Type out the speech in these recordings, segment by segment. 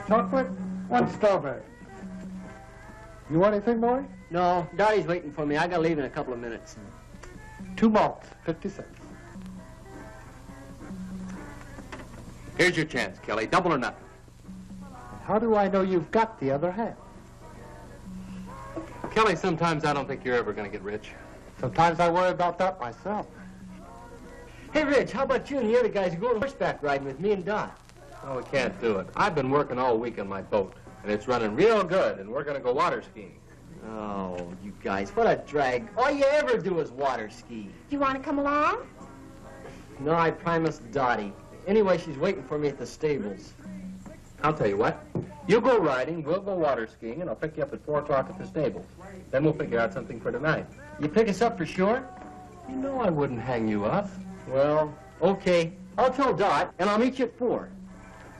Chocolate, 1 strawberry. You want anything, boy? No, Dottie's waiting for me. I gotta leave in a couple of minutes. 2 malts, 50 cents. Here's your chance, Kelly. Double or nothing. How do I know you've got the other half? Kelly, sometimes I don't think you're ever going to get rich. Sometimes I worry about that myself. Hey, Rich, how about you and the other guys go horseback riding with me and Dot? Oh, we can't do it. I've been working all week on my boat, and it's running real good, and we're going to go water skiing. Oh, you guys, what a drag. All you ever do is water ski. You want to come along? No, I promised Dottie. Anyway, she's waiting for me at the stables. I'll tell you what. You go riding, we'll go water skiing, and I'll pick you up at 4 o'clock at the stables. Then we'll figure out something for tonight. You pick us up for sure? You know I wouldn't hang you up. Well, okay. I'll tell Dot, and I'll meet you at 4.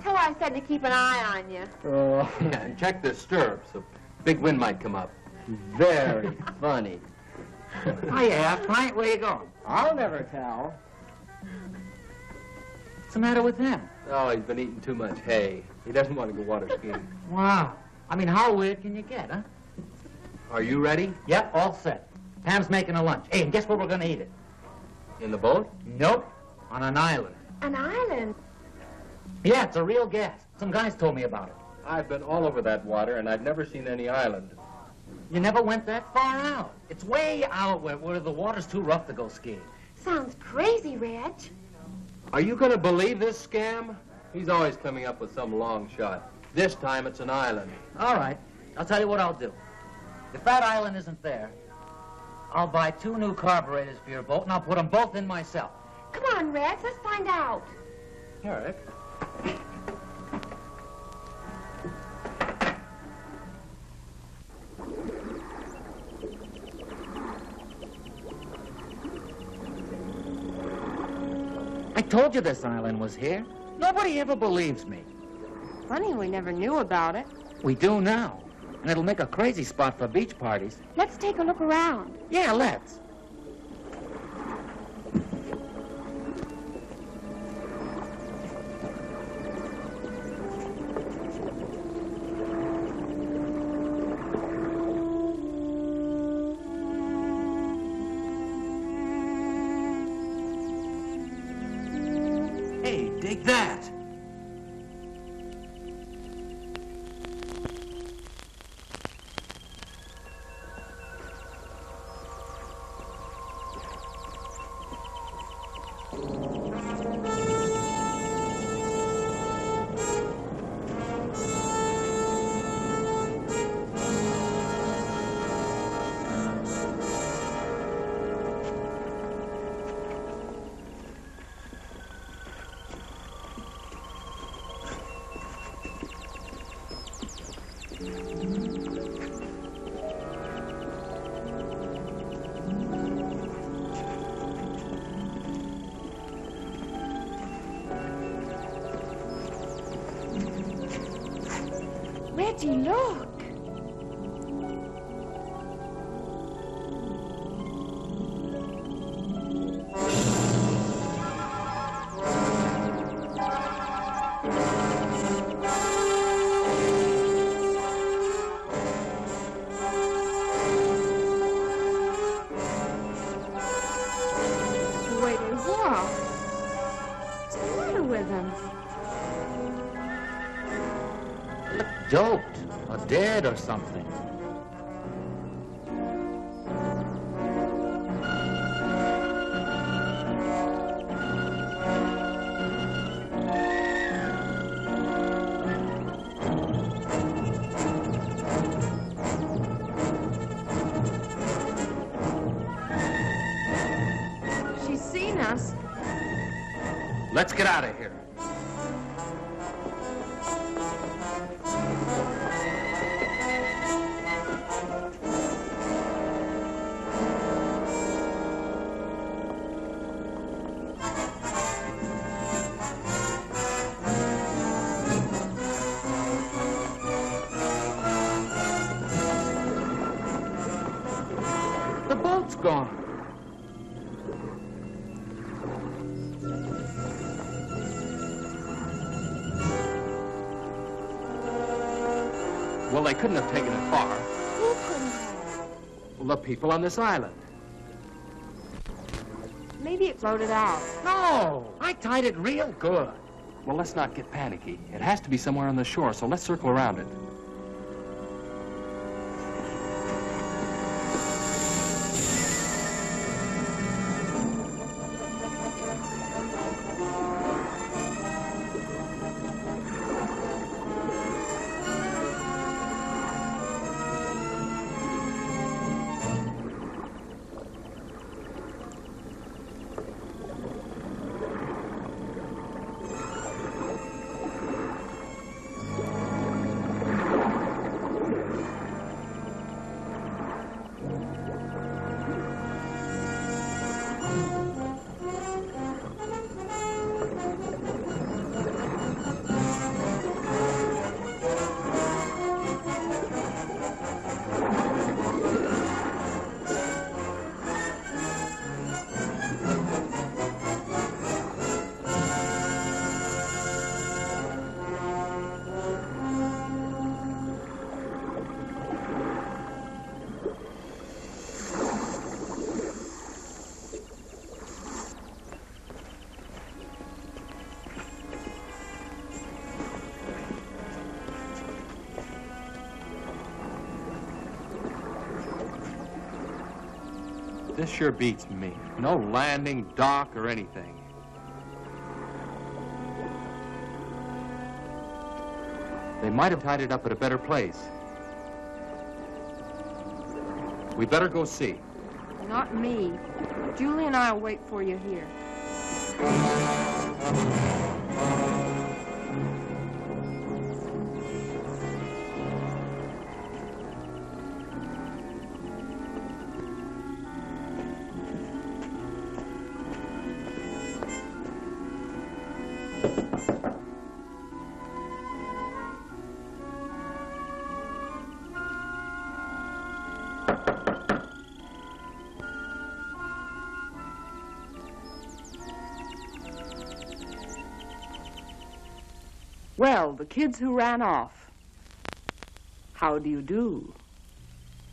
Tell her I said to keep an eye on you. Oh, Yeah, and check the stirrups. A big wind might come up. very funny. Hiya, Frank, where you going? I'll never tell. What's the matter with him? Oh, he's been eating too much hay. He doesn't want to go water skiing. Wow. I mean, how weird can you get, huh? Are you ready? Yep, all set. Pam's making a lunch. Hey, and guess where we're gonna eat it? In the boat? Nope. On an island. An island? Yeah, it's a real gas. Some guys told me about it. I've been all over that water, and I've never seen any island. You never went that far out. It's way out where the water's too rough to go skiing. Sounds crazy, Reg. Are you going to believe this scam? He's always coming up with some long shot. This time it's an island. All right. I'll tell you what I'll do. If that island isn't there, I'll buy 2 new carburetors for your boat, and I'll put them both in myself. Come on, Reg, let's find out. All right. I told you this island was here. Nobody ever believes me. Funny we never knew about it. We do now. And it'll make a crazy spot for beach parties. Let's take a look around. Yeah, let's. Hey, dig that. Reggie, look. Wait, what? What's the matter with him? Look doped or dead or something. She's seen us. Let's get out of here. The boat's gone. Well, they couldn't have taken it far. Who couldn't have? Well, the people on this island. Maybe it floated out. No, I tied it real good. Well, let's not get panicky. It has to be somewhere on the shore, so let's circle around it. This sure beats me. No landing, dock, or anything. They might have tied it up at a better place. We better go see. Not me. Julie and I will wait for you here. Well, the kids who ran off. How do you do?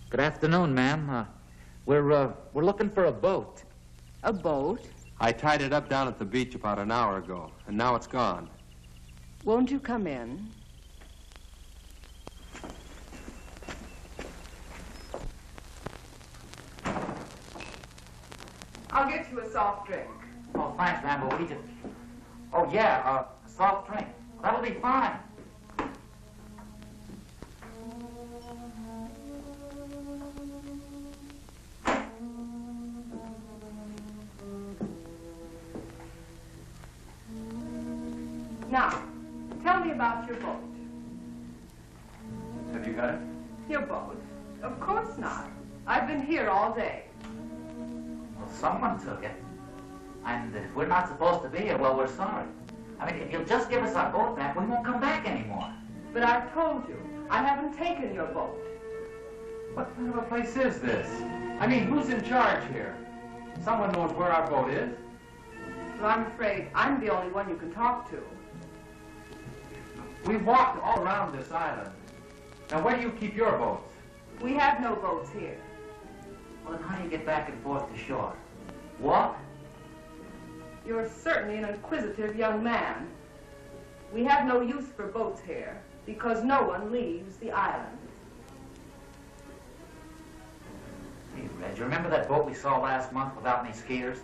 Good afternoon, ma'am. We're looking for a boat. A boat? I tied it up down at the beach about an hour ago, and now it's gone. Won't you come in? I'll get you a soft drink. Oh, thanks, ma'am, but we just... Oh, yeah, a soft drink. That'll be fine. Now, tell me about your boat. Have you got it? Your boat? Of course not. I've been here all day. Well, someone took it. And if we're not supposed to be here, well, we're sorry. I mean, if you'll just give us our boat back, we won't come back anymore. But I've told you, I haven't taken your boat. What kind of a place is this? I mean, who's in charge here? Someone knows where our boat is. Well, I'm afraid I'm the only one you can talk to. We've walked all around this island. Now, where do you keep your boats? We have no boats here. Well, then how do you get back and forth to shore? Walk? You're certainly an inquisitive young man. We have no use for boats here because no one leaves the island. Hey, Reg, you remember that boat we saw last month without any skiers?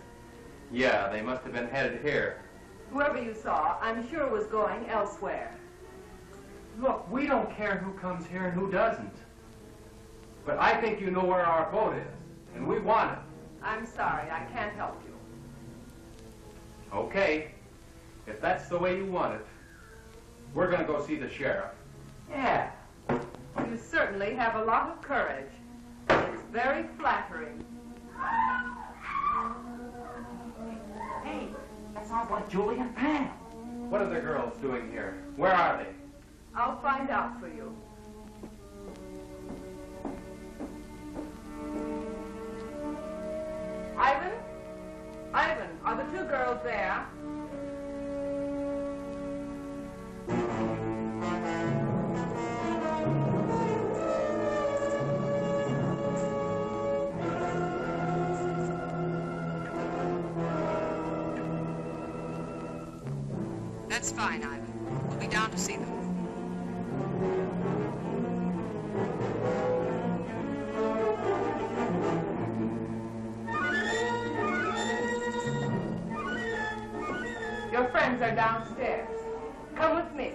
Yeah, they must have been headed here. Whoever you saw, I'm sure was going elsewhere. Look, we don't care who comes here and who doesn't. But I think you know where our boat is, and we want it. I'm sorry, I can't help you. Okay, if that's the way you want it, we're going to go see the sheriff. Yeah. You certainly have a lot of courage. It's very flattering. Hey, that sounds like Julie and Pam. What are the girls doing here? Where are they? I'll find out for you. Ivan? Ivan, are the two girls there? That's fine, Ivan. We'll be down to see them. Your friends are downstairs. Come with me.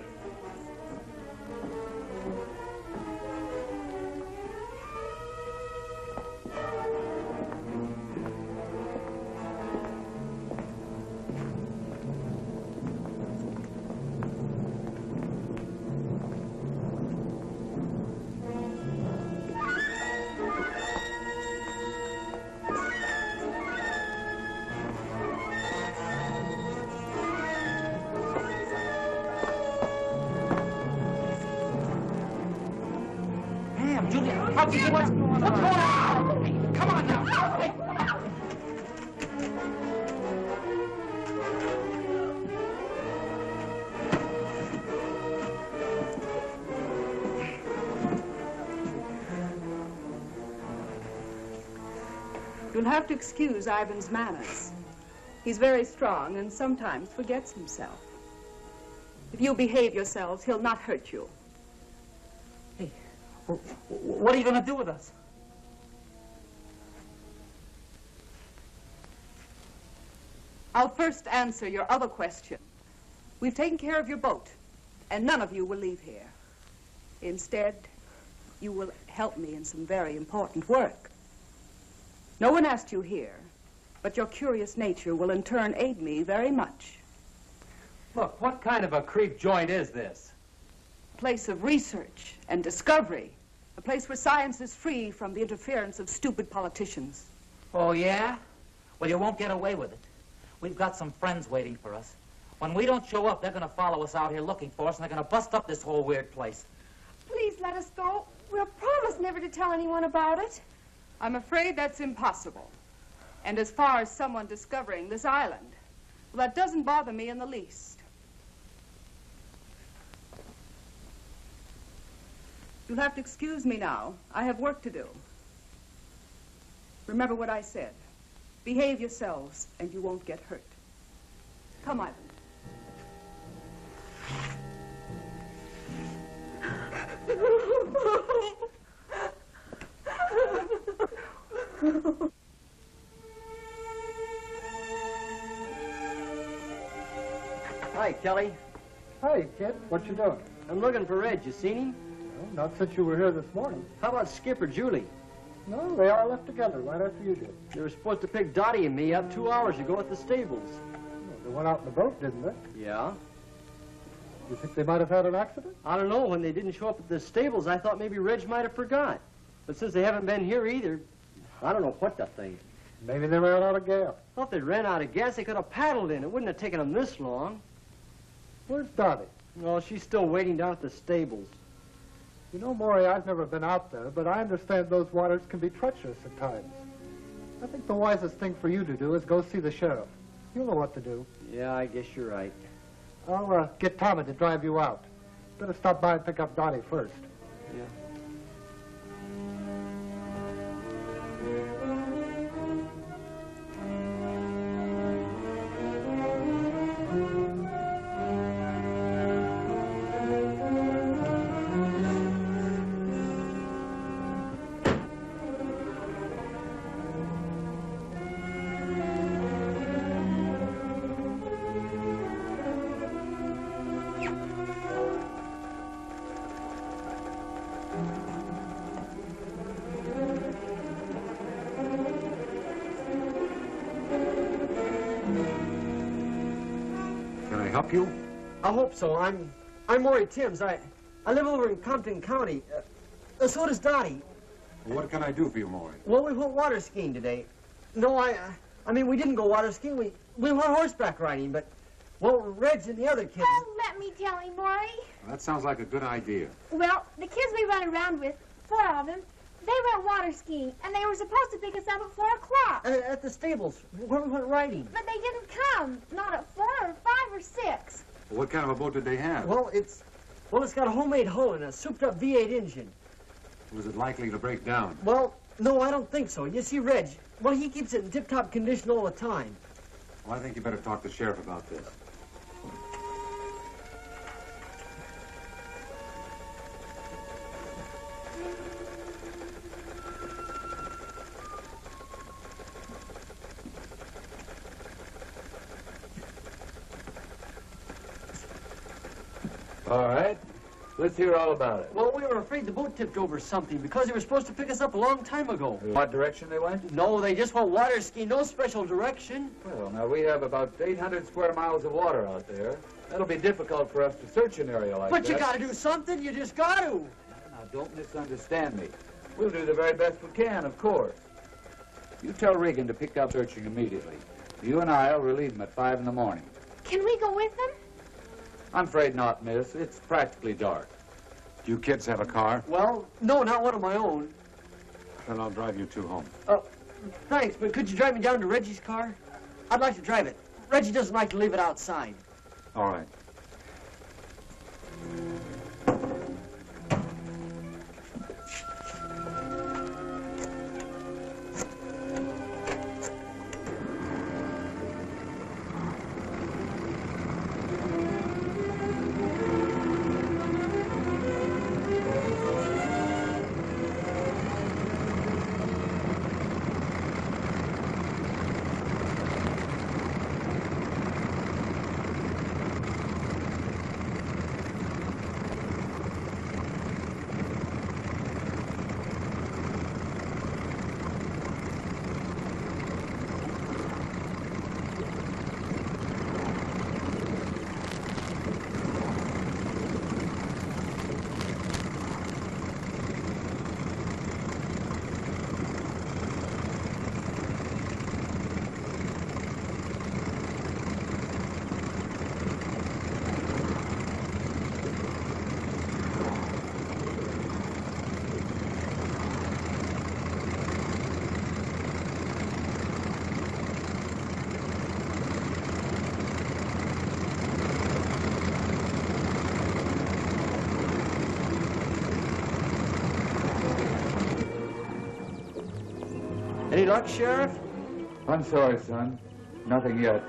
Julia, what's going on? Come on now. You'll have to excuse Ivan's manners. He's very strong and sometimes forgets himself. If you'll behave yourselves, he'll not hurt you. Hey, what are you going to do with us? I'll first answer your other question. We've taken care of your boat, and none of you will leave here. Instead, you will help me in some very important work. No one asked you here, but your curious nature will in turn aid me very much. Look, what kind of a creep joint is this? A place of research and discovery. A place where science is free from the interference of stupid politicians. Oh, yeah? Well, you won't get away with it. We've got some friends waiting for us. When we don't show up, they're going to follow us out here looking for us, and they're going to bust up this whole weird place. Please let us go. We'll promise never to tell anyone about it. I'm afraid that's impossible. And as far as someone discovering this island, well, that doesn't bother me in the least. You'll have to excuse me now. I have work to do. Remember what I said. Behave yourselves, and you won't get hurt. Come, Ivan. Hi, Kelly. Hey, kid, what you doing? I'm looking for Red. You seen him? Well, not since you were here this morning. How about Skip or Julie? No, they all left together right after you did. They were supposed to pick Dottie and me up 2 hours ago at the stables. Well, they went out in the boat, didn't they? Yeah? You think they might have had an accident? I don't know. When they didn't show up at the stables, I thought maybe Reg might have forgot. But since they haven't been here either, I don't know what to think. Maybe they ran out of gas. Well, if they ran out of gas, they could have paddled in. It wouldn't have taken them this long. Where's Dottie? Well, she's still waiting down at the stables. You know, Maury, I've never been out there, but I understand those waters can be treacherous at times. I think the wisest thing for you to do is go see the sheriff. You'll know what to do. Yeah, I guess you're right. I'll get Tommy to drive you out. Better stop by and pick up Dottie first. Yeah. Help you? I hope so. I'm Maury Timms. I live over in Compton County. So does Dottie. Well, what can I do for you, Maury? Well, we went water skiing today. No, I mean, we didn't go water skiing. We went horseback riding, but, well, Reg and the other kids... Oh, let me tell him, Maury. Well, that sounds like a good idea. Well, the kids we run around with, 4 of them, they went water skiing, and they were supposed to pick us up at 4 o'clock. At the stables, where we went riding. But they didn't come. Not at 4 or 5 or 6. Well, what kind of a boat did they have? Well, it's got a homemade hull and a souped-up V8 engine. Was it likely to break down? Well, no, I don't think so. You see, Reg, well, he keeps it in tip-top condition all the time. Well, I think you better talk to the sheriff about this. All right. Let's hear all about it. Well, we were afraid the boat tipped over something because they were supposed to pick us up a long time ago. What direction they went? No, they just went water skiing, no special direction. Well, now, we have about 800 square miles of water out there. That'll be difficult for us to search an area like that. But you gotta do something, you just gotta. Now, don't misunderstand me. We'll do the very best we can, of course. You tell Regan to pick up searching immediately. You and I'll relieve him at 5 in the morning. Can we go with them? I'm afraid not, miss. It's practically dark. Do you kids have a car? Well, no, not one of my own. Then I'll drive you two home. Thanks, but could you drive me down to Reggie's car? I'd like to drive it. Reggie doesn't like to leave it outside. All right. Any luck, Sheriff? I'm sorry, son. Nothing yet.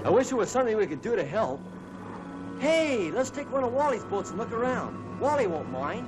I wish there was something we could do to help. Hey, let's take one of Wally's boats and look around. Wally won't mind.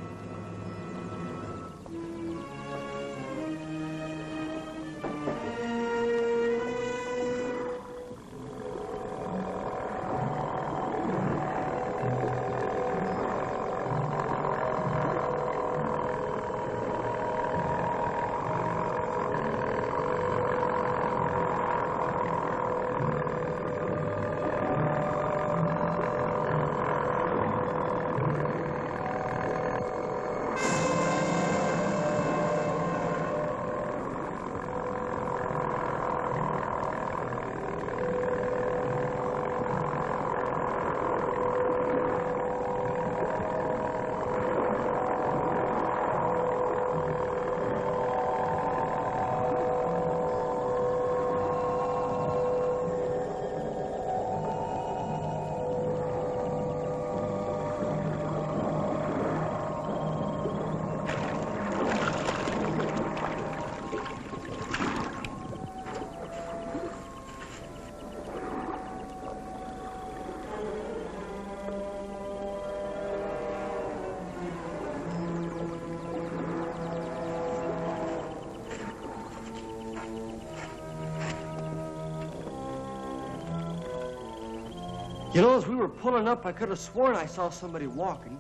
You know, as we were pulling up, I could have sworn I saw somebody walking.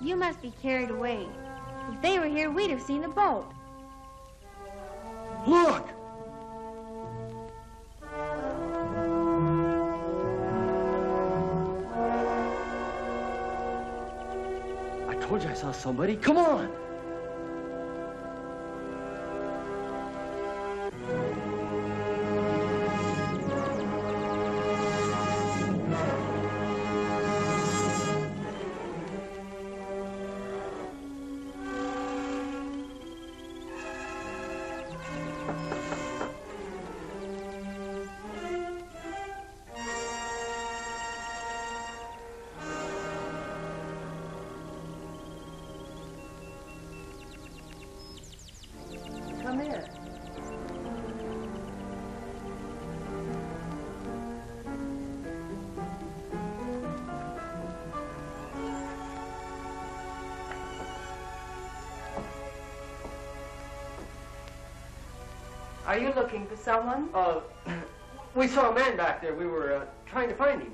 You must be carried away. If they were here, we'd have seen the boat. Look! I told you I saw somebody. Come on! Come in. Are you looking for someone? We saw a man back there. We were trying to find him.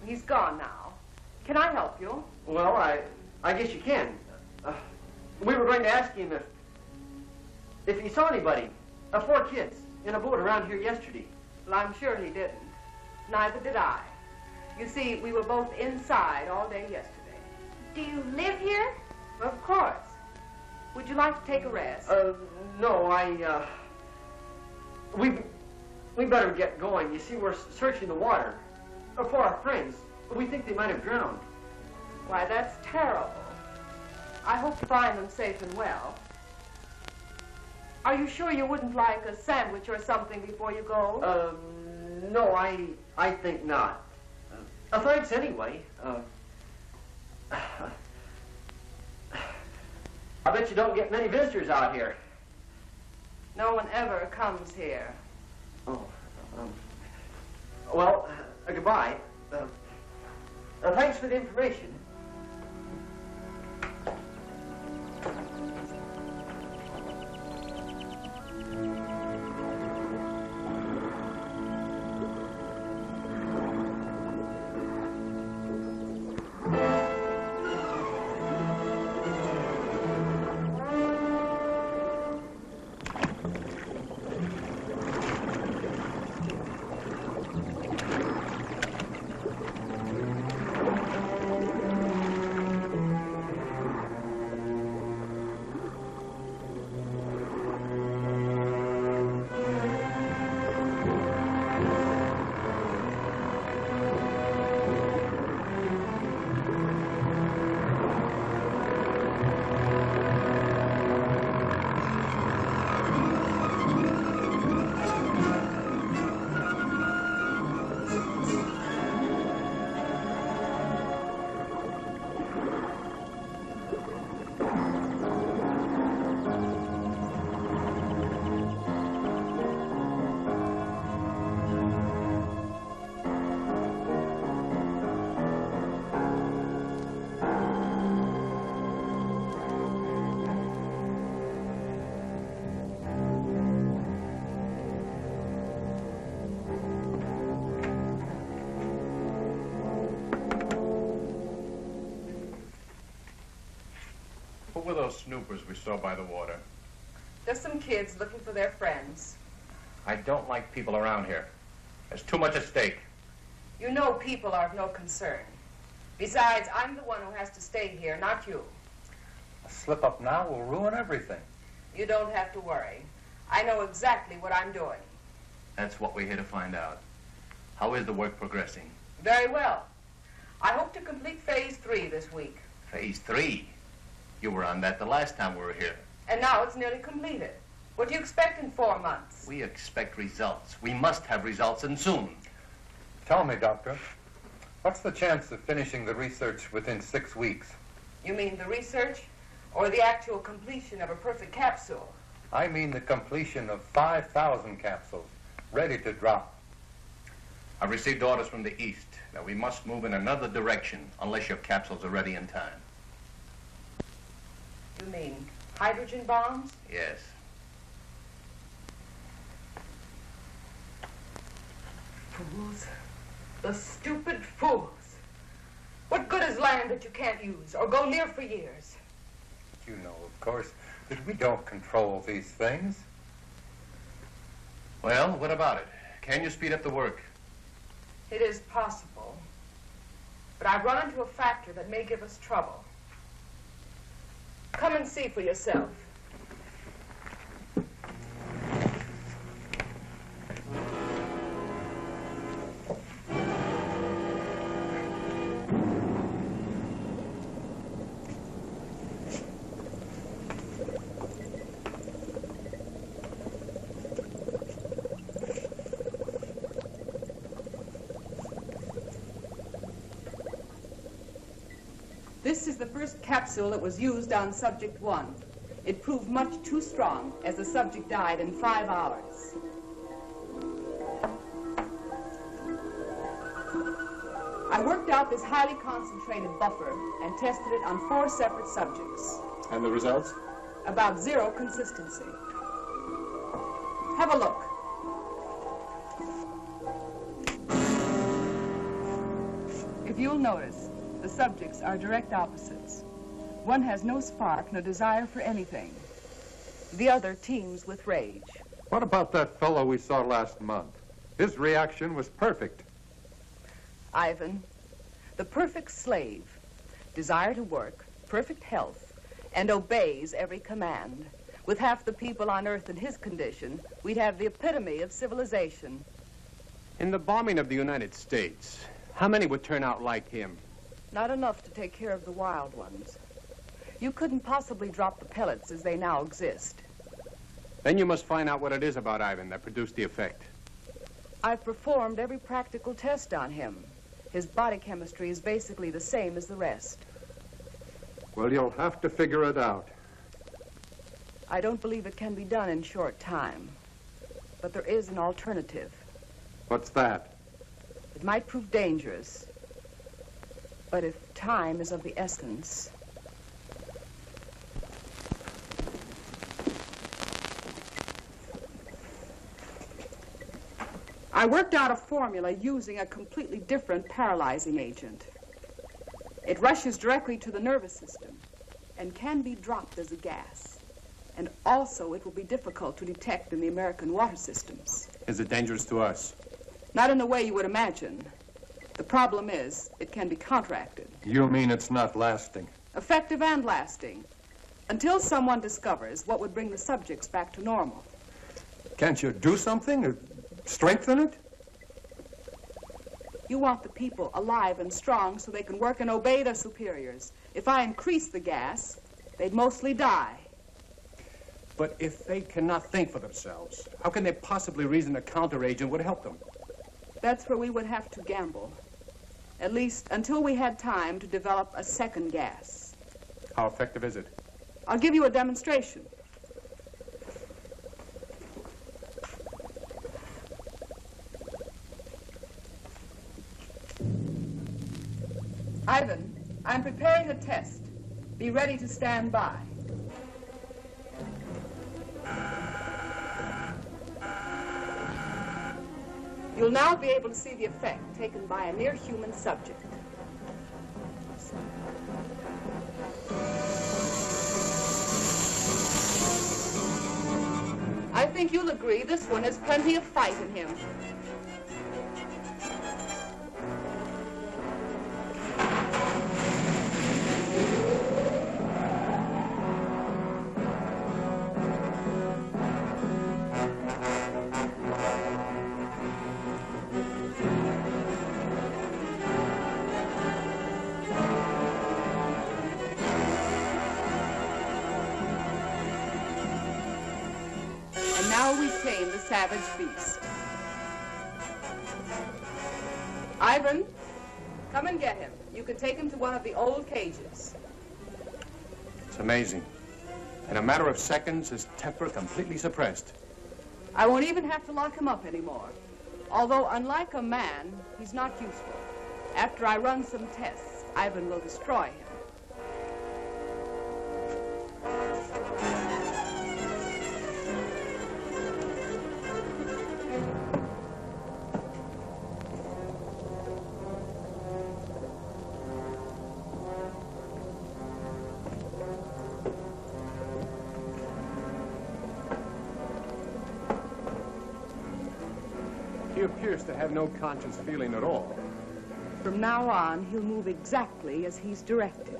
He's gone now. Can I help you? Well, I guess you can. We were going to ask him if he saw anybody, 4 kids, in a boat around here yesterday. Well, I'm sure he didn't. Neither did I. You see, we were both inside all day yesterday. Do you live here? Of course. Would you like to take a rest? No, we better get going. You see, we're searching the water for our friends. We think they might have drowned. Why, that's terrible. I hope to find them safe and well. Are you sure you wouldn't like a sandwich or something before you go? No, I think not. Thanks anyway. I bet you don't get many visitors out here. No one ever comes here. Oh, well, goodbye. Thanks for the information. Who were those snoopers we saw by the water? There's some kids looking for their friends. I don't like people around here. There's too much at stake. You know people are of no concern. Besides, I'm the one who has to stay here, not you. A slip up now will ruin everything. You don't have to worry. I know exactly what I'm doing. That's what we're here to find out. How is the work progressing? Very well. I hope to complete phase 3 this week. Phase 3? You were on that the last time we were here. And now it's nearly completed. What do you expect in 4 months? We expect results. We must have results, and soon. Tell me, Doctor, what's the chance of finishing the research within 6 weeks? You mean the research or the actual completion of a perfect capsule? I mean the completion of 5,000 capsules, ready to drop. I've received orders from the east that we must move in another direction unless your capsules are ready in time. You mean hydrogen bombs? Yes. Fools. The stupid fools. What good is land that you can't use or go near for years? You know, of course, that we don't control these things. Well, what about it? Can you speed up the work? It is possible. But I've run into a factor that may give us trouble. Come and see for yourself. This is the first capsule that was used on Subject 1. It proved much too strong, as the subject died in 5 hours. I worked out this highly concentrated buffer and tested it on 4 separate subjects. And the results? About 0 consistency. Have a look. If you'll notice, the subjects are direct opposites. One has no spark, no desire for anything. The other teems with rage. What about that fellow we saw last month? His reaction was perfect. Ivan, the perfect slave, desire to work, perfect health, and obeys every command. With half the people on Earth in his condition, we'd have the epitome of civilization. In the bombing of the United States, how many would turn out like him? Not enough to take care of the wild ones. You couldn't possibly drop the pellets as they now exist. Then you must find out what it is about Ivan that produced the effect. I've performed every practical test on him. His body chemistry is basically the same as the rest. Well, you'll have to figure it out. I don't believe it can be done in short time. But there is an alternative. What's that? It might prove dangerous. But if time is of the essence... I worked out a formula using a completely different paralyzing agent. It rushes directly to the nervous system and can be dropped as a gas. And also it will be difficult to detect in the American water systems. Is it dangerous to us? Not in the way you would imagine. The problem is, it can be counteracted. You mean it's not lasting? Effective and lasting. Until someone discovers what would bring the subjects back to normal. Can't you do something? Strengthen it? You want the people alive and strong so they can work and obey their superiors. If I increase the gas, they'd mostly die. But if they cannot think for themselves, how can they possibly reason a counteragent would help them? That's where we would have to gamble. At least until we had time to develop a second gas. How effective is it? I'll give you a demonstration. Ivan, I'm preparing a test. Be ready to stand by. You'll now be able to see the effect taken by a near human subject. I think you'll agree this one has plenty of fight in him. Now we tame the savage beast. Ivan, come and get him. You can take him to one of the old cages. It's amazing. In a matter of seconds, his temper completely suppressed. I won't even have to lock him up anymore. Although, unlike a man, he's not useful. After I run some tests, Ivan will destroy him. He appears to have no conscious feeling at all. From now on, he'll move exactly as he's directed.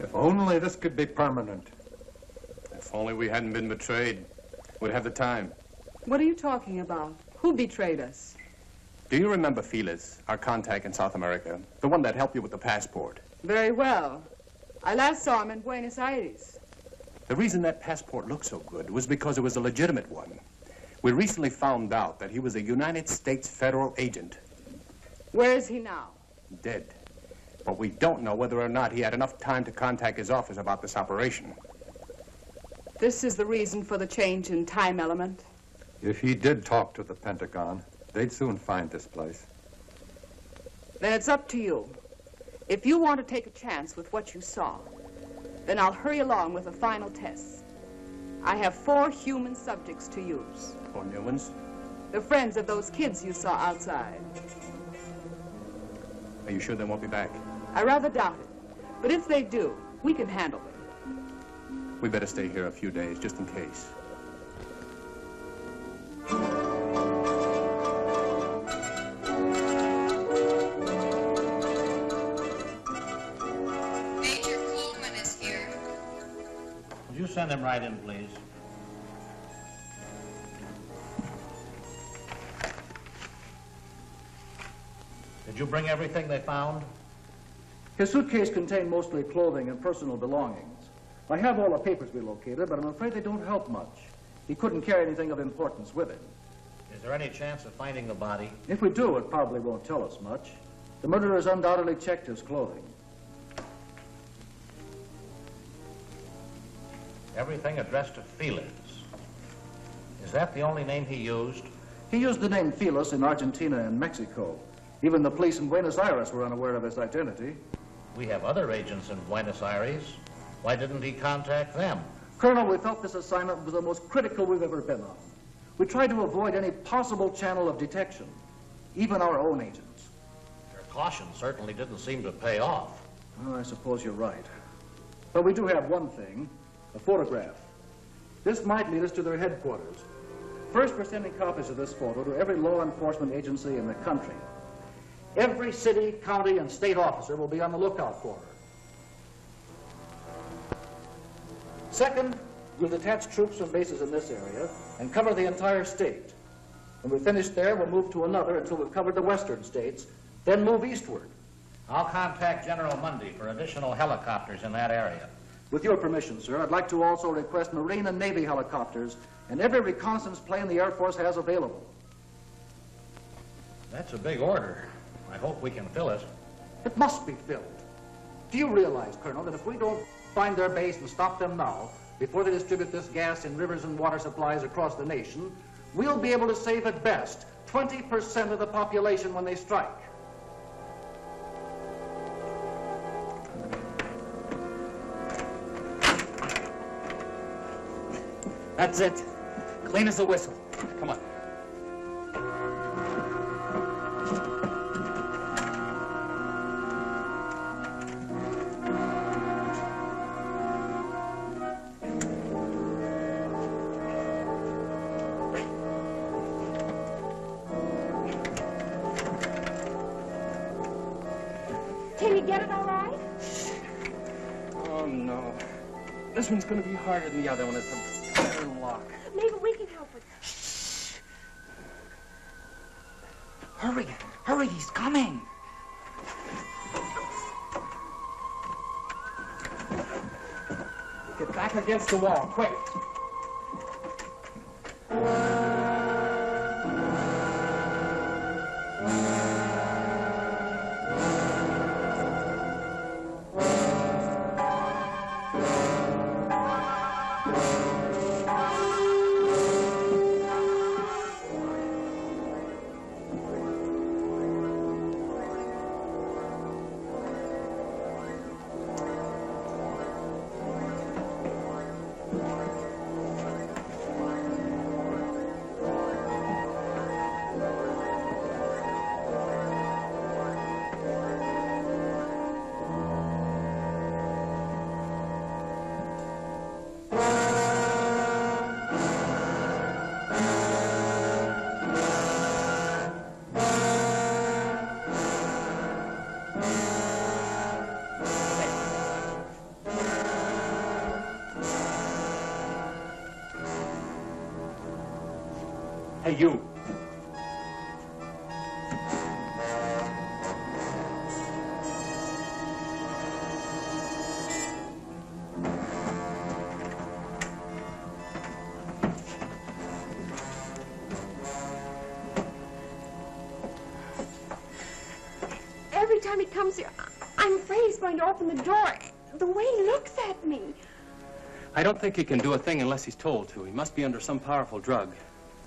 If only this could be permanent. If only we hadn't been betrayed, we'd have the time. What are you talking about? Who betrayed us? Do you remember Felix, our contact in South America? The one that helped you with the passport? Very well. I last saw him in Buenos Aires. The reason that passport looked so good was because it was a legitimate one. We recently found out that he was a United States federal agent. Where is he now? Dead. But we don't know whether or not he had enough time to contact his office about this operation. This is the reason for the change in time element. If he did talk to the Pentagon, they'd soon find this place. Then it's up to you. If you want to take a chance with what you saw, then I'll hurry along with the final tests. I have 4 human subjects to use. 4 new ones? The friends of those kids you saw outside. Are you sure they won't be back? I rather doubt it. But if they do, we can handle them. We better stay here a few days, just in case. Major Coleman is here. Would you send him right in, please? Did you bring everything they found? His suitcase contained mostly clothing and personal belongings. I have all the papers we located, but I'm afraid they don't help much. He couldn't carry anything of importance with him. Is there any chance of finding the body? If we do, it probably won't tell us much. The murderers undoubtedly checked his clothing. Everything addressed to Felix. Is that the only name he used? He used the name Felix in Argentina and Mexico. Even the police in Buenos Aires were unaware of his identity. We have other agents in Buenos Aires. Why didn't he contact them? Colonel, we felt this assignment was the most critical we've ever been on. We tried to avoid any possible channel of detection, even our own agents. Your caution certainly didn't seem to pay off. Well, I suppose you're right. But we do have one thing, a photograph. This might lead us to their headquarters. First, we're sending copies of this photo to every law enforcement agency in the country. Every city, county, and state officer will be on the lookout for her. Second, we'll detach troops from bases in this area and cover the entire state. When we finish there, we'll move to another until we've covered the western states, then move eastward. I'll contact General Mundy for additional helicopters in that area. With your permission, sir, I'd like to also request Marine and Navy helicopters and every reconnaissance plane the Air Force has available. That's a big order. I hope we can fill it. It must be filled. Do you realize, Colonel, that if we don't find their base and stop them now, before they distribute this gas in rivers and water supplies across the nation, we'll be able to save at best 20% of the population when they strike. That's it. Clean as a whistle. Come on. Can you get it all right? Oh, no. This one's going to be harder than the other one. It's a iron lock. Maybe we can help with Hurry, hurry, he's coming. Get back against the wall, quick. Hey, you. Every time he comes here, I'm afraid he's going to open the door. The way he looks at me. I don't think he can do a thing unless he's told to. He must be under some powerful drug.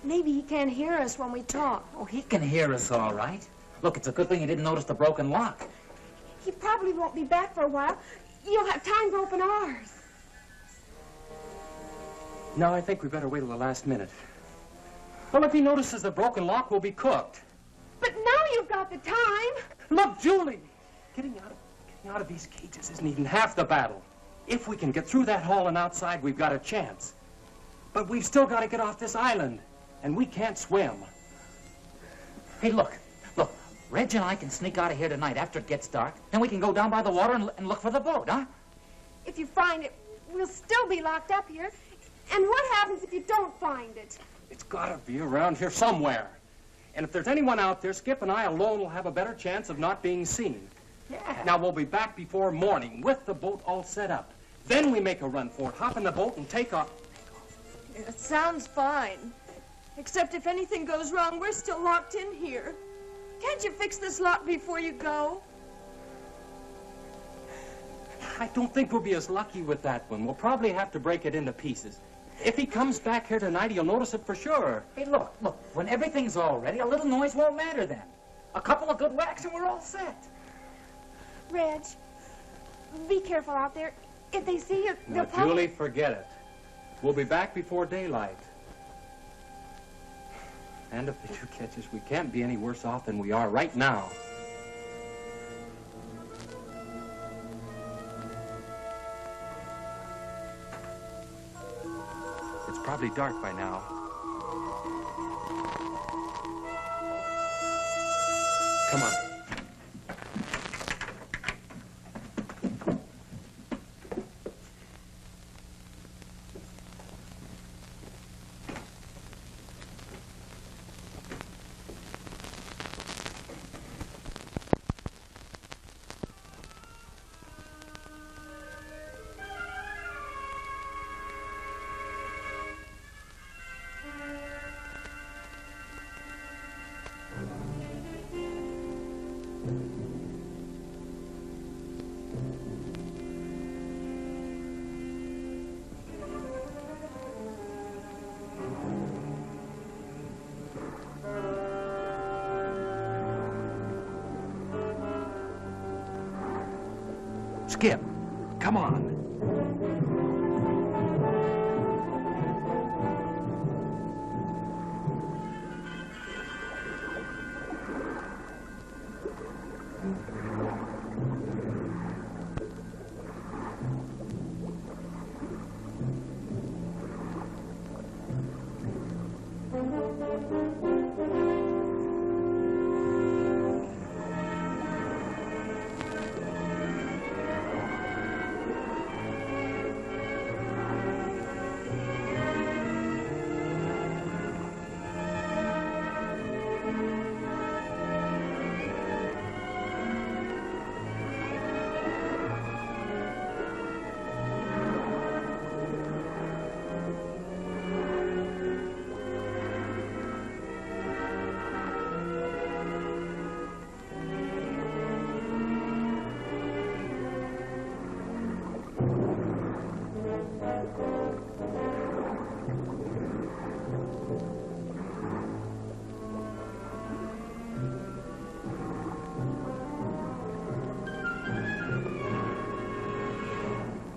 Maybe he can't hear us when we talk. Oh, he can hear us all right. Look, it's a good thing he didn't notice the broken lock. He probably won't be back for a while. You'll have time to open ours. No, I think we better wait till the last minute. Well, if he notices the broken lock, we'll be cooked. But now you've got the time. Look, Julie! Getting out of these cages isn't even half the battle. If we can get through that hall and outside, we've got a chance. But we've still got to get off this island, and we can't swim. Hey, look. Reg and I can sneak out of here tonight after it gets dark. Then we can go down by the water and look for the boat, huh? If you find it, we'll still be locked up here. And what happens if you don't find it? It's got to be around here somewhere. And if there's anyone out there, Skip and I alone will have a better chance of not being seen. Yeah. Now, we'll be back before morning with the boat all set up. Then we make a run for it, hop in the boat, and take off. It sounds fine. Except if anything goes wrong, we're still locked in here. Can't you fix this lock before you go? I don't think we'll be as lucky with that one. We'll probably have to break it into pieces. If he comes back here tonight, he'll notice it for sure. Hey, look. When everything's all ready, a little noise won't matter then. A couple of good whacks and we're all set. Reg, be careful out there. If they see you, they'll Now, Julie, forget it. We'll be back before daylight. And if they do catch us, we can't be any worse off than we are right now. It's probably dark by now. Come on. Skip, come on.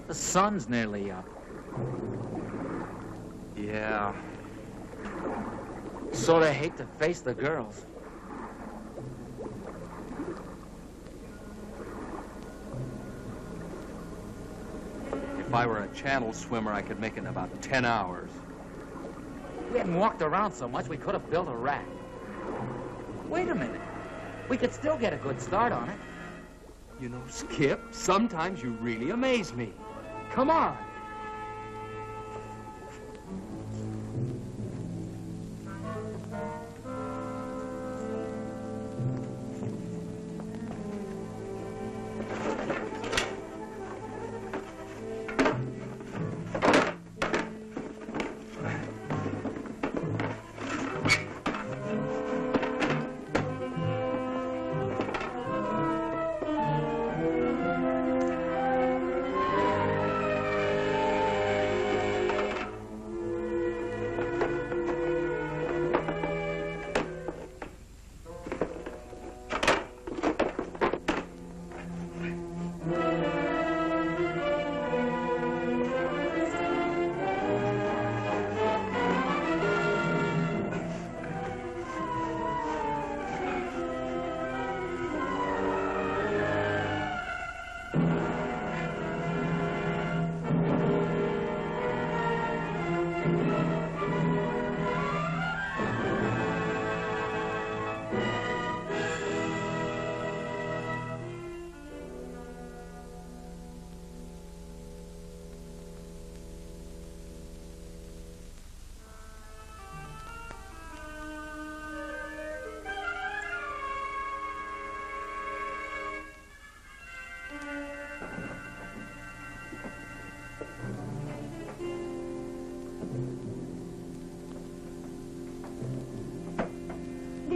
The sun's nearly up. Yeah. Sort of hate to face the girls. If I were a channel swimmer, I could make it in about 10 hours. We hadn't walked around so much, we could have built a raft. Wait a minute. We could still get a good start on it. You know, Skip, sometimes you really amaze me. Come on.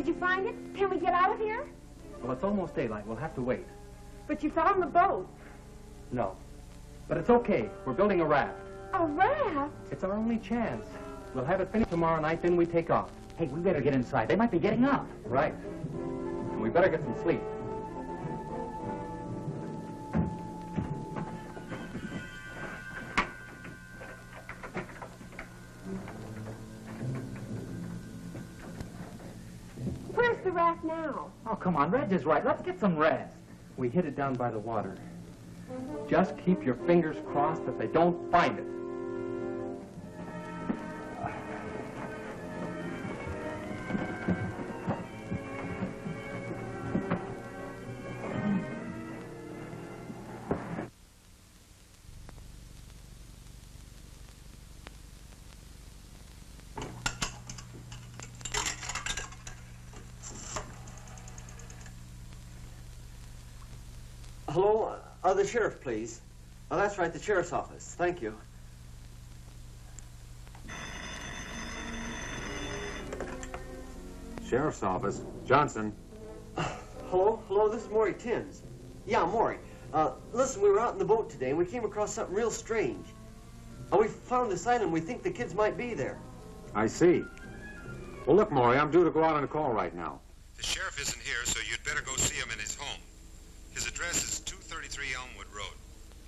Did you find it? Can we get out of here? Well, it's almost daylight. We'll have to wait. But you found the boat. No. But it's okay. We're building a raft. A raft? It's our only chance. We'll have it finished tomorrow night, then we take off. Hey, we better get inside. They might be getting up. Right. And we better get some sleep. Where's the raft now? Oh, come on. Reg is right. Let's get some rest. We hid it down by the water. Just keep your fingers crossed that they don't find it. Hello? The sheriff, please. Oh, that's right, the sheriff's office. Thank you. Sheriff's office. Johnson. Hello? Hello, this is Maury Timms. Yeah, Maury. Listen, we were out in the boat today, and we came across something real strange. We found this island. We think the kids might be there. I see. Well, look, Maury, I'm due to go out on a call right now. The sheriff isn't here, so you'd better go see him in his home. His address is 233 Elmwood Road.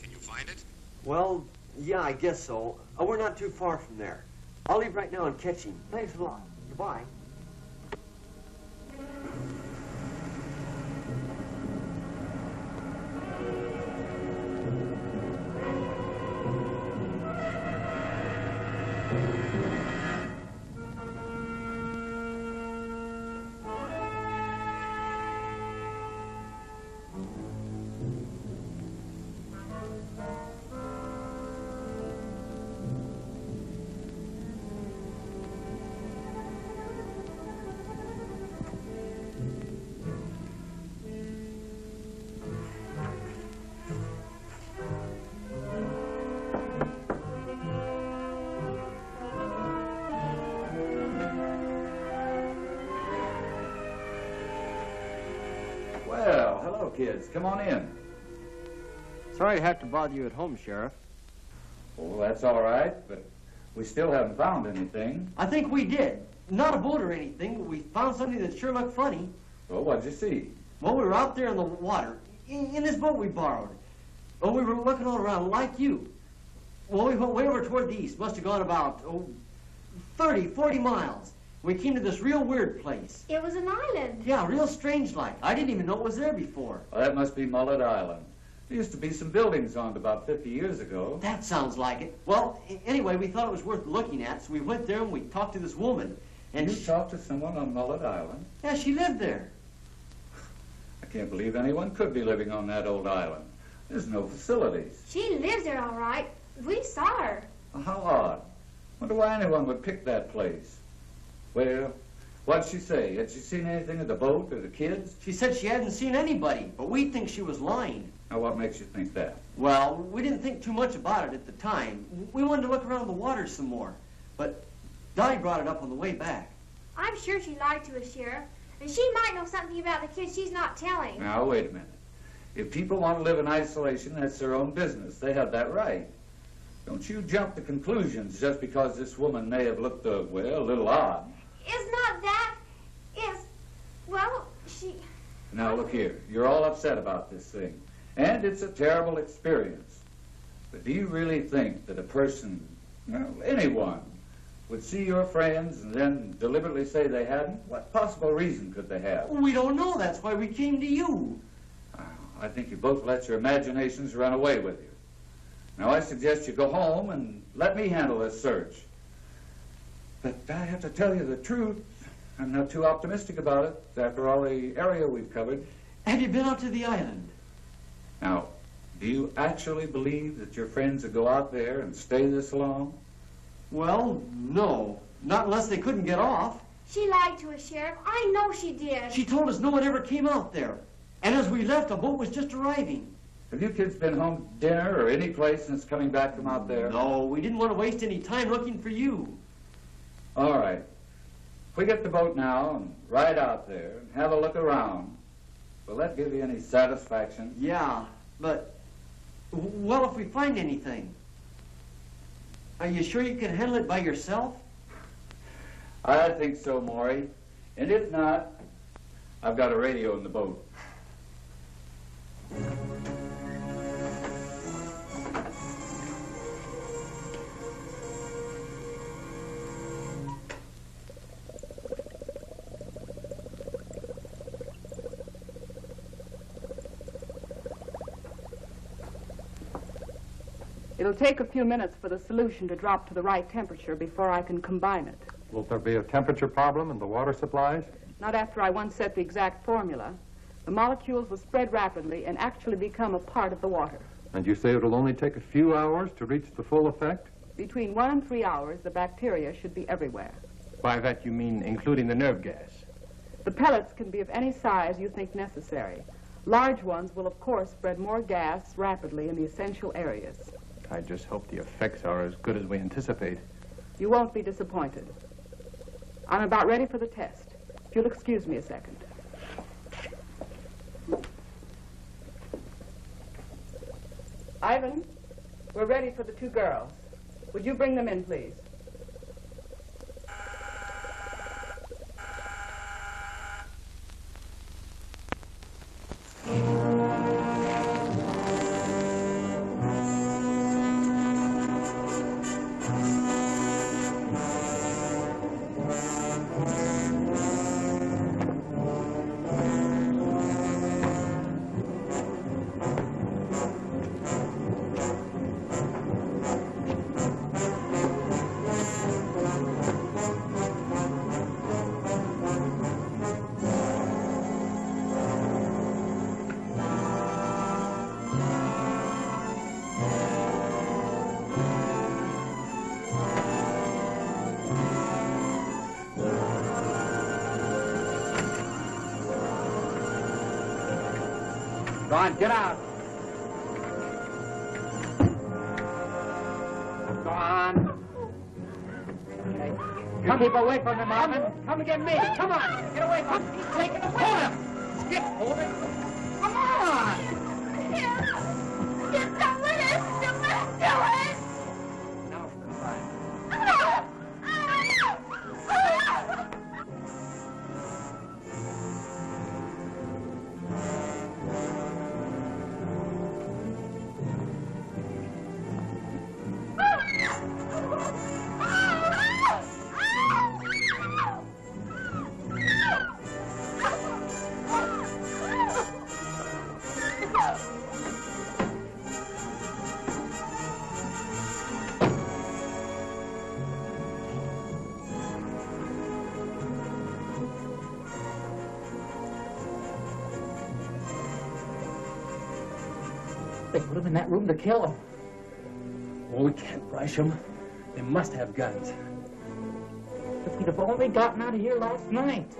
Can you find it? Well, yeah, I guess so. We're not too far from there. I'll leave right now and catch him. Thanks a lot. Goodbye. Well, hello, kids. Come on in. Sorry to have to bother you at home, Sheriff. Oh, that's all right, but we still haven't found anything. I think we did. Not a boat or anything, but we found something that sure looked funny. Well, what'd you see? Well, we were out there in the water, in this boat we borrowed. Well, we were looking all around like you. Well, we went way over toward the east. Must have gone about 30, 40 miles. We came to this real weird place. It was an island. Yeah, real strange like. I didn't even know it was there before. Well, that must be Mullet Island. There used to be some buildings on it about 50 years ago. That sounds like it. Well, anyway, we thought it was worth looking at, so we went there and we talked to this woman. And you talked to someone on Mullet Island? Yeah, she lived there. I can't believe anyone could be living on that old island. There's no facilities. She lives there all right. We saw her. Well, how odd. Wonder why anyone would pick that place. Well, what'd she say? Had she seen anything of the boat or the kids? She said she hadn't seen anybody, but we think she was lying. Now, what makes you think that? Well, we didn't think too much about it at the time. We wanted to look around the water some more. But Dottie brought it up on the way back. I'm sure she lied to us, Sheriff. And she might know something about the kids she's not telling. Now, wait a minute. If people want to live in isolation, that's their own business. They have that right. Don't you jump to conclusions just because this woman may have looked, well, a little odd. It's not that. It's, well, she... Now, look here. You're all upset about this thing. And it's a terrible experience. But do you really think that a person, well, anyone, would see your friends and then deliberately say they hadn't? What possible reason could they have? We don't know. That's why we came to you. I think you both let your imaginations run away with you. Now, I suggest you go home and let me handle this search. But I have to tell you the truth. I'm not too optimistic about it, after all the area we've covered. Have you been out to the island? Now, do you actually believe that your friends would go out there and stay this long? Well, no. Not unless they couldn't get off. She lied to us, Sheriff. I know she did. She told us no one ever came out there. And as we left, a boat was just arriving. Have you kids been home to dinner or any place since coming back from out there? No, we didn't want to waste any time looking for you. All right. we get the boat now and ride out there and have a look around, will that give you any satisfaction? Yeah, but, well, if we find anything, are you sure you can handle it by yourself? I think so, Maury. And if not, I've got a radio in the boat. It'll take a few minutes for the solution to drop to the right temperature before I can combine it. Will there be a temperature problem in the water supplies? Not after I once set the exact formula. The molecules will spread rapidly and actually become a part of the water. And you say it'll only take a few hours to reach the full effect? Between 1 and 3 hours, the bacteria should be everywhere. By that you mean including the nerve gas? The pellets can be of any size you think necessary. Large ones will, of course, spread more gas rapidly in the essential areas. I just hope the effects are as good as we anticipate. You won't be disappointed. I'm about ready for the test. If you'll excuse me a second. Ivan, we're ready for the 2 girls. Would you bring them in, please? Go on, get out. Go on. Okay. Come, keep away from him, Marvin. Come and get me. Come on. Get away from him. He's taking the hold him. Skip, hold him. Come on. Get some with us. Do it. Now for the fire. They put him in that room to kill him. Oh, we can't rush them. They must have guns. If we'd have only gotten out of here last night.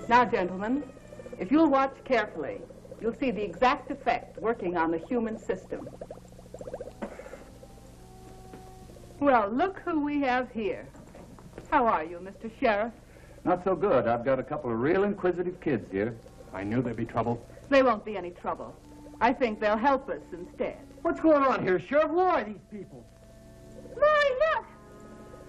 Now, gentlemen, if you'll watch carefully, you'll see the exact effect working on the human system. Well, look who we have here. How are you, Mr. Sheriff? Not so good. I've got a couple of real inquisitive kids here. I knew there'd be trouble. There won't be any trouble. I think they'll help us instead. What's going on here, Sheriff? Who are these people? Maury, look!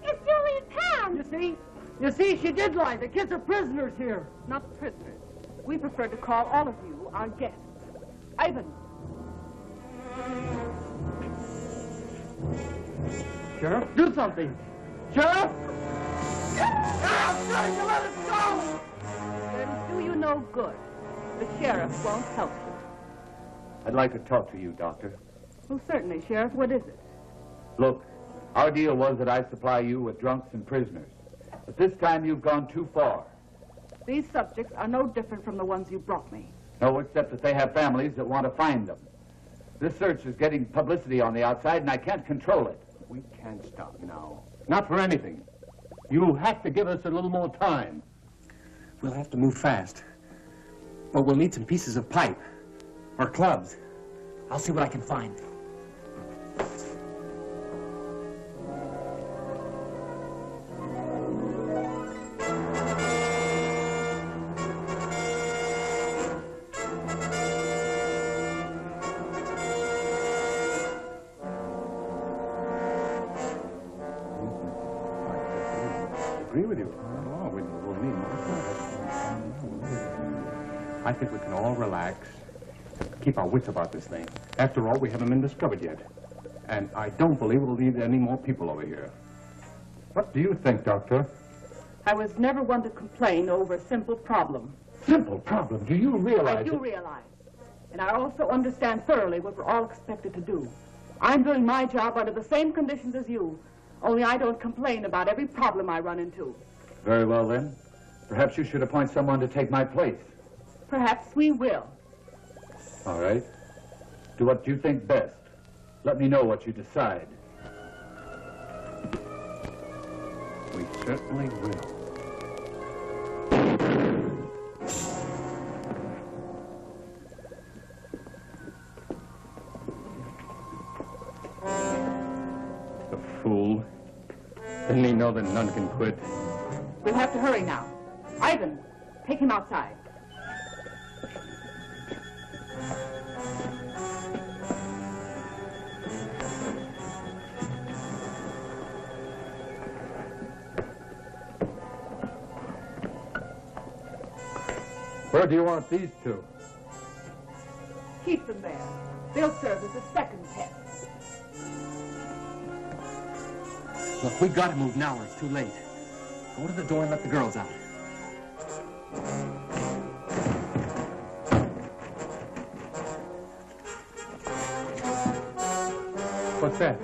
It's Julian Pound! You see, she did lie. The kids are prisoners here. Not prisoners. We prefer to call all of you our guests. Ivan. Sheriff, do something. Sheriff! Trying to let us go! It'll do you no good. The sheriff won't help you. I'd like to talk to you, Doctor. Well, certainly, Sheriff. What is it? Look, our deal was that I supply you with drunks and prisoners. But this time you've gone too far. These subjects are no different from the ones you brought me. No, except that they have families that want to find them. This search is getting publicity on the outside, and I can't control it. We can't stop now. Not for anything. You have to give us a little more time. We'll have to move fast. But we'll need some pieces of pipe. Or clubs. I'll see what I can find. Agree with you. Oh, we'll need more. I think we can all relax. Keep our wits about this thing. After all, we haven't been discovered yet. And I don't believe we'll need any more people over here. What do you think, Doctor? I was never one to complain over a simple problem. Simple problem. Do you realize I do realize. And I also understand thoroughly what we're all expected to do. I'm doing my job under the same conditions as you. Only I don't complain about every problem I run into. Very well, then. Perhaps you should appoint someone to take my place. Perhaps we will. All right. Do what you think best. Let me know what you decide. We certainly will. The fool. Didn't he know that none can quit? We'll have to hurry now. Ivan, take him outside. Where do you want these two? Keep them there. They'll serve as a second pet. Look, we gotta move now or it's too late. Go to the door and let the girls out. What's that?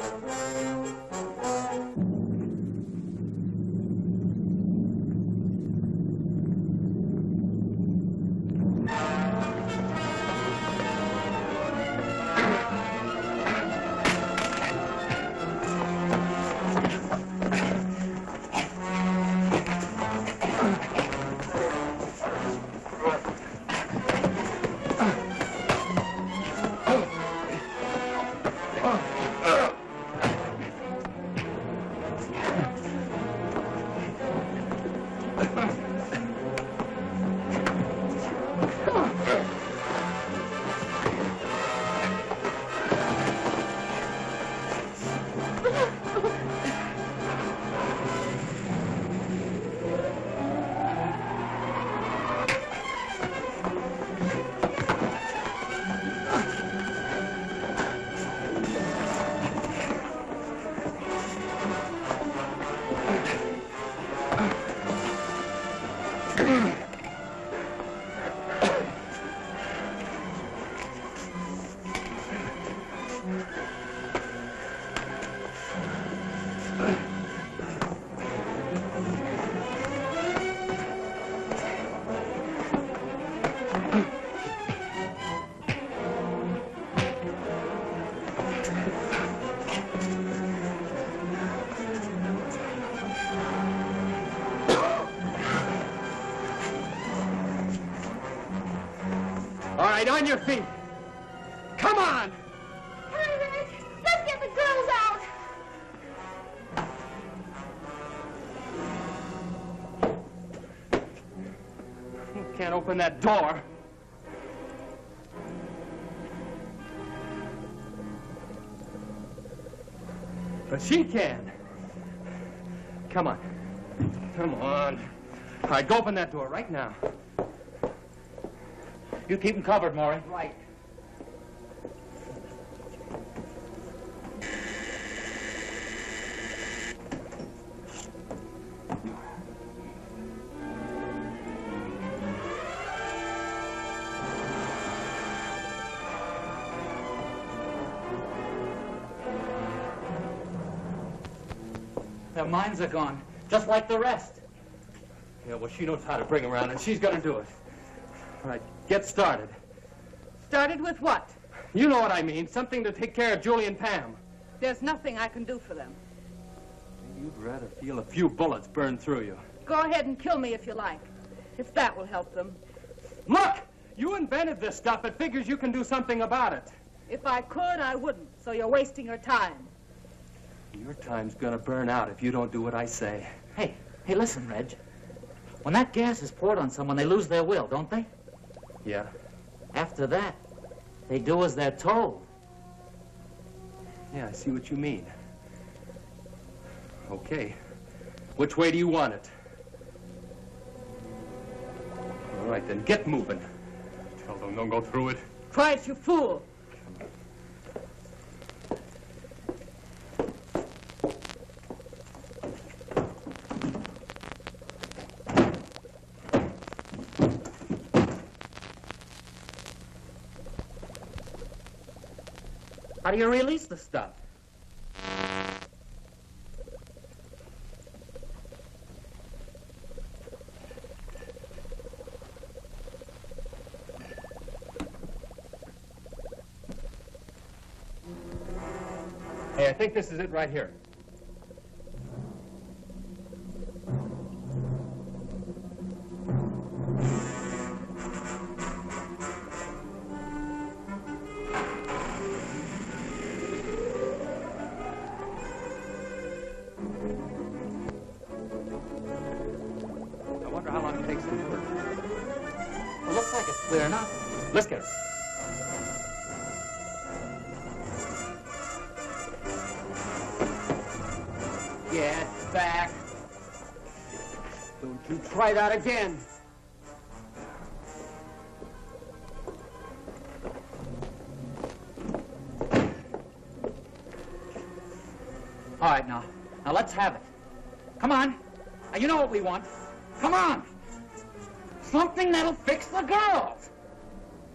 All right, on your feet. Come on! Hurry, Rick! Let's get the girls out! can't open that door. But she can. Come on. Come on. All right, go open that door right now. You keep them covered, Maury. Right. Their minds are gone, just like the rest. Yeah, well, she knows how to bring them around, and she's gonna do it. All right, get started. Started with what? You know what I mean. Something to take care of Julie and Pam. There's nothing I can do for them. You'd rather feel a few bullets burn through you. Go ahead and kill me if you like, if that will help them. Look! You invented this stuff. It figures you can do something about it. If I could, I wouldn't, so you're wasting your time. Your time's gonna burn out if you don't do what I say. Hey, listen, Reg. When that gas is poured on someone, they lose their will, don't they? Yeah. After that, they do as they're told. Yeah, I see what you mean. Okay. Which way do you want it? All right, then get moving. Tell them don't go through it. Christ, you fool! How do you release the stuff? Hey, I think this is it right here. I wonder how long it takes to work. It looks like it's clear enough. Let's get her. Get back. Don't you try that again. All right, now let's have it. Come on. Now, you know what we want. Come on. Something that'll fix the girls.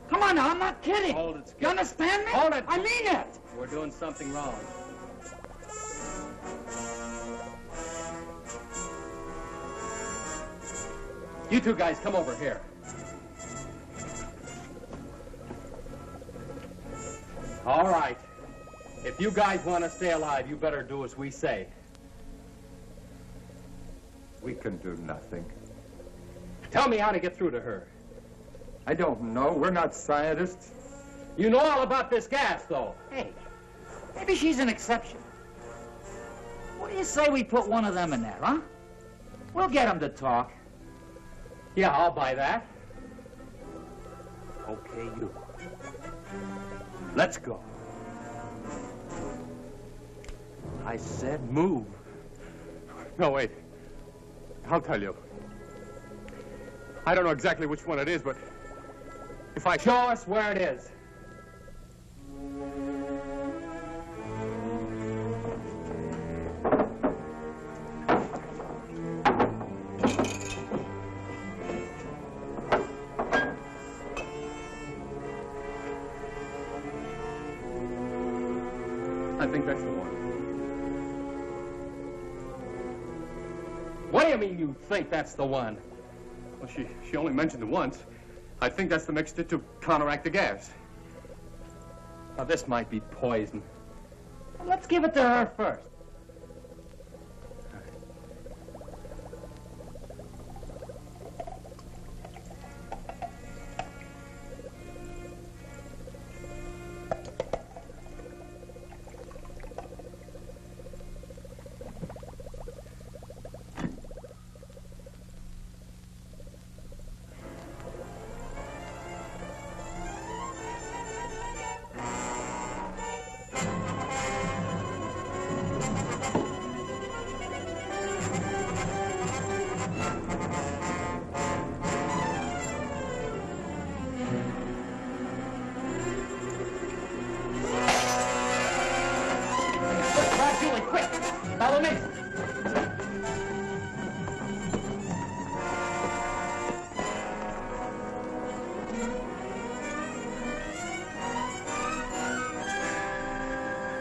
Come on now, I'm not kidding. Hold it, Skip. You understand me? Hold it. I mean it. We're doing something wrong. You two guys, come over here. All right. If you guys want to stay alive, you better do as we say. We can do nothing. Tell me how to get through to her. I don't know. We're not scientists. You know all about this gas, though. Hey, maybe she's an exception. What do you say we put one of them in there, huh? We'll get them to talk. Yeah, I'll buy that. Okay, you. Let's go. I said move. No, wait. I'll tell you. I don't know exactly which one it is, but if I... Show us where it is. I think that's the one. What do you mean you think that's the one? Well, she only mentioned it once. I think that's the mixture to counteract the gas. Now, this might be poison. Let's give it to her first.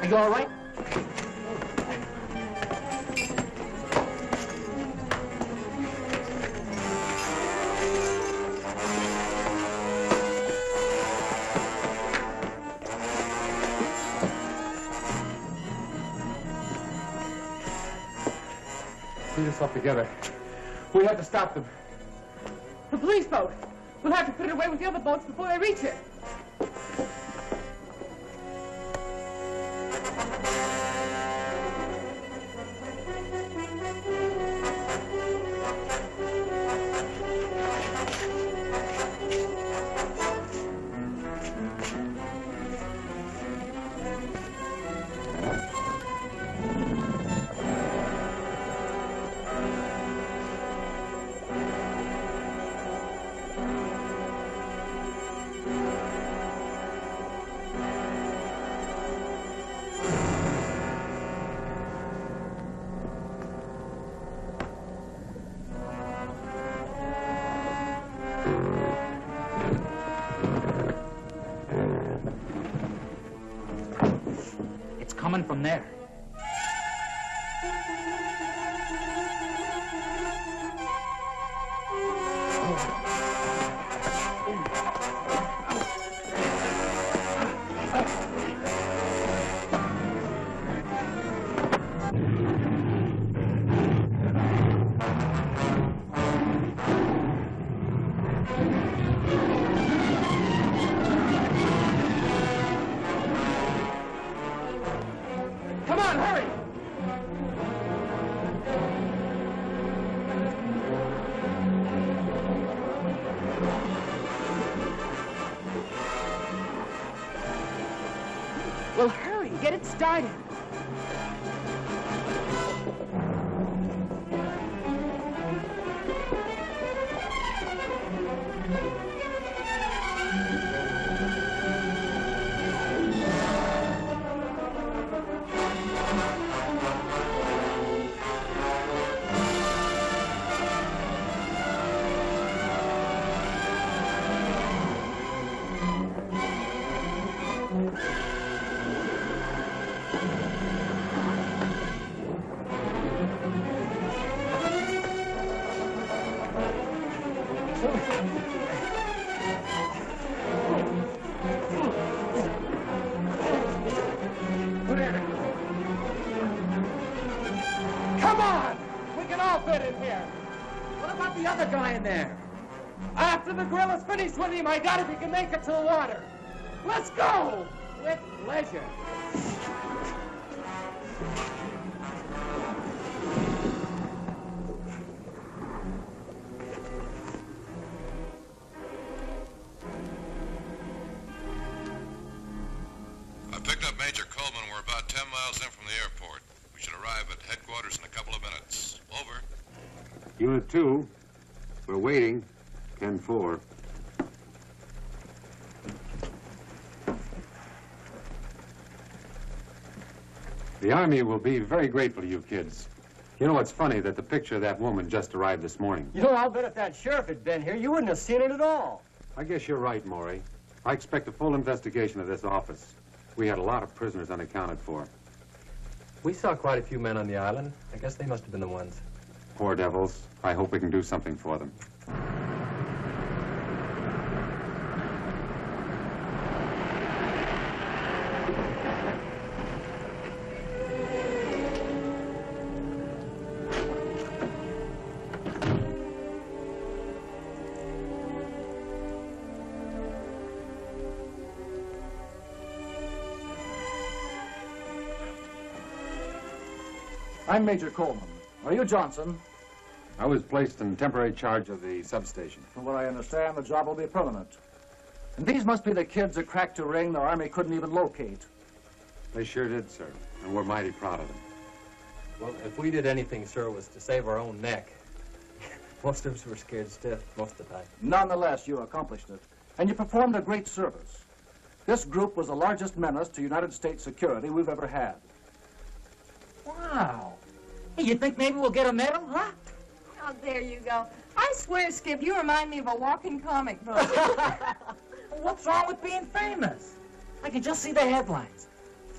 You all right? Pull yourself together. We have to stop them. The police boat. We'll have to put it away with the other boats before they reach it. Coming from there. Come on, hurry! Well, hurry, get it started. Come on! We can all fit in here. What about the other guy in there? After the grill is finished with him, I doubt if he can make it to the water. Let's go! With pleasure. I picked up Major Coleman. We're about 10 miles in from the airport. We should arrive at headquarters in a couple of minutes. Over. Unit 2, we're waiting. 10-4. The Army will be very grateful to you kids. You know, it's funny that the picture of that woman just arrived this morning. You know, I'll bet if that sheriff had been here, you wouldn't have seen it at all. I guess you're right, Maury. I expect a full investigation of this office. We had a lot of prisoners unaccounted for. We saw quite a few men on the island. I guess they must have been the ones. Poor devils. I hope we can do something for them. I'm Major Coleman. Are you Johnson? I was placed in temporary charge of the substation. From what I understand, the job will be permanent. And these must be the kids that cracked a ring the Army couldn't even locate. They sure did, sir. And we're mighty proud of them. Well, if we did anything, sir, it was to save our own neck. Most of us were scared stiff most of the time. Nonetheless, you accomplished it. And you performed a great service. This group was the largest menace to United States security we've ever had. Wow. Hey, you think maybe we'll get a medal, huh? Oh, there you go. I swear, Skip, you remind me of a walking comic book. What's wrong with being famous? I can just see the headlines.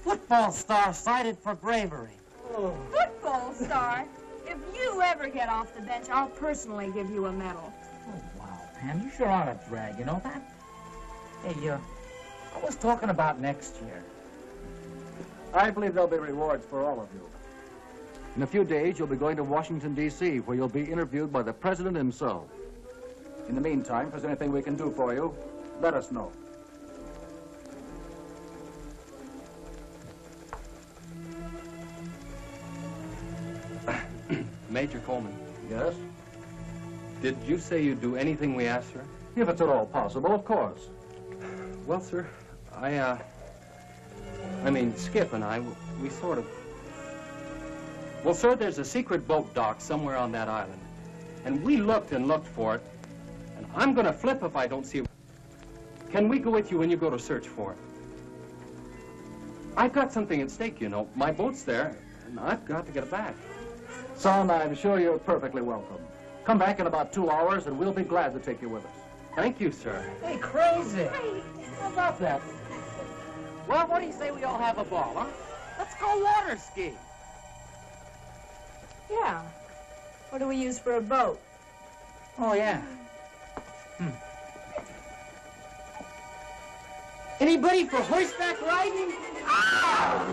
Football star cited for bravery. Football star? If you ever get off the bench, I'll personally give you a medal. Oh, wow, Pam, you sure are a drag, you know that? Hey, I was talking about next year. I believe there'll be rewards for all of you. In a few days, you'll be going to Washington, D.C., where you'll be interviewed by the President himself. In the meantime, if there's anything we can do for you, let us know. Major Coleman, Yes? did you say you'd do anything we asked, sir? If it's at all possible, of course. Well, sir, I mean, Skip and I, we sort of... Well, sir, there's a secret boat dock somewhere on that island. And we looked and looked for it. And I'm going to flip if I don't see it. Can we go with you when you go to search for it? I've got something at stake, you know. My boat's there, and I've got to get it back. Son, I'm sure you're perfectly welcome. Come back in about 2 hours, and we'll be glad to take you with us. Thank you, sir. Hey, crazy. How about that? Well, what do you say we all have a ball, huh? Let's go water ski. Yeah. What do we use for a boat? Oh, yeah. Anybody for horseback riding? Oh!